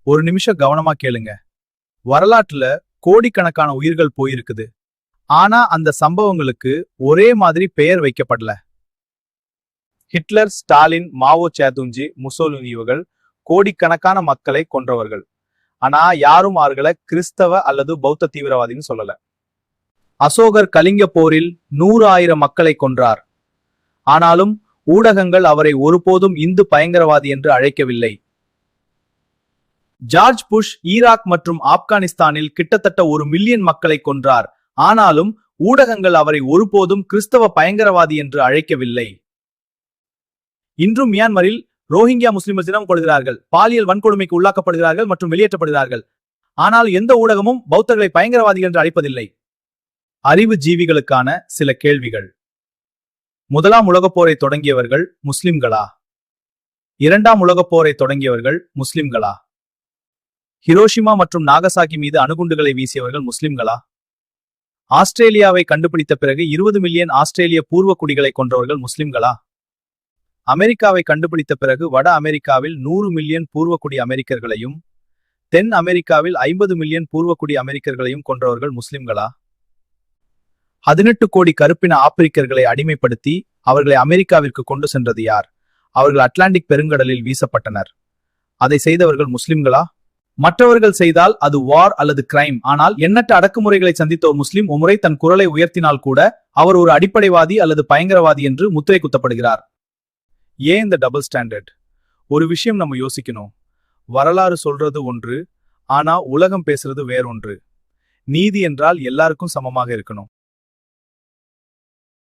ஒரு நிமிஷம் கவனமா கேளுங்க. வரலாற்றுல கோடிக்கணக்கான உயிர்கள் போயிருக்குது. ஆனா அந்த சம்பவங்களுக்கு ஒரே மாதிரி பெயர் வைக்கப்படல. ஹிட்லர், ஸ்டாலின், மாவோ சேதுங்ஜி, முசோலினி இவர்கள் கோடிக்கணக்கான மக்களை கொன்றவர்கள். ஆனா யாரும் அவர்களை கிறிஸ்தவ அல்லது பௌத்த தீவிரவாதின்னு சொல்லல. அசோகர் கலிங்க போரில் 100,000 மக்களை கொன்றார். ஆனாலும் ஊடகங்கள் அவரை ஒருபோதும் இந்து பயங்கரவாதி என்று அழைக்கவில்லை. ஜார்ஜ் புஷ் ஈராக் மற்றும் ஆப்கானிஸ்தானில் கிட்டத்தட்ட 1 மில்லியன் மக்களை கொன்றார். ஆனாலும் ஊடகங்கள் அவரை ஒருபோதும் கிறிஸ்தவ பயங்கரவாதி என்று அழைக்கவில்லை. இன்றும் மியான்மரில் ரோஹிங்கியா முஸ்லிம்கள் தினம் கொள்கிறார்கள், பாலியல் வன்கொடுமைக்கு உள்ளாக்கப்படுகிறார்கள் மற்றும் வெளியேற்றப்படுகிறார்கள். ஆனால் எந்த ஊடகமும் பௌத்தர்களை பயங்கரவாதிகள் என்று அழைப்பதில்லை. அறிவு ஜீவிகளுக்கான சில கேள்விகள். முதலாம் உலகப் போரை தொடங்கியவர்கள் முஸ்லிம்களா? இரண்டாம் உலகப் போரை தொடங்கியவர்கள் முஸ்லிம்களா? ஹிரோஷிமா மற்றும் நாகசாகி மீது அணுகுண்டுகளை வீசியவர்கள் முஸ்லிம்களா? ஆஸ்திரேலியாவை கண்டுபிடித்த பிறகு 20 மில்லியன் ஆஸ்திரேலிய பூர்வக்குடிகளை கொன்றவர்கள் முஸ்லிம்களா? அமெரிக்காவை கண்டுபிடித்த பிறகு வட அமெரிக்காவில் 100 மில்லியன் பூர்வக்குடி அமெரிக்கர்களையும் தென் அமெரிக்காவில் 50 மில்லியன் பூர்வக்குடி அமெரிக்கர்களையும் கொன்றவர்கள் முஸ்லிம்களா? 18 கோடி கருப்பின ஆப்பிரிக்கர்களை அடிமைப்படுத்தி அவர்களை அமெரிக்காவிற்கு கொண்டு சென்றது யார்? அவர்கள் அட்லாண்டிக் பெருங்கடலில் வீசப்பட்டனர். அதை செய்தவர்கள் முஸ்லிம்களா? மற்றவர்கள் செய்தால் அது வார் அல்லது கிரைம். ஆனால் எண்ணற்ற அடக்குமுறைகளை சந்தித்த ஒரு முஸ்லிம் ஒருமுறை தன் குரலை உயர்த்தினால் கூட அவர் ஒரு அடிப்படைவாதி அல்லது பயங்கரவாதி என்று முத்திரை குத்தப்படுகிறார். ஏன் இந்த டபுள் ஸ்டாண்டர்ட்? ஒரு விஷயம் நம்ம யோசிக்கணும். வரலாறு சொல்றது ஒன்று, ஆனா உலகம் பேசுறது வேறொன்று. நீதி என்றால் எல்லாருக்கும் சமமாக இருக்கணும்.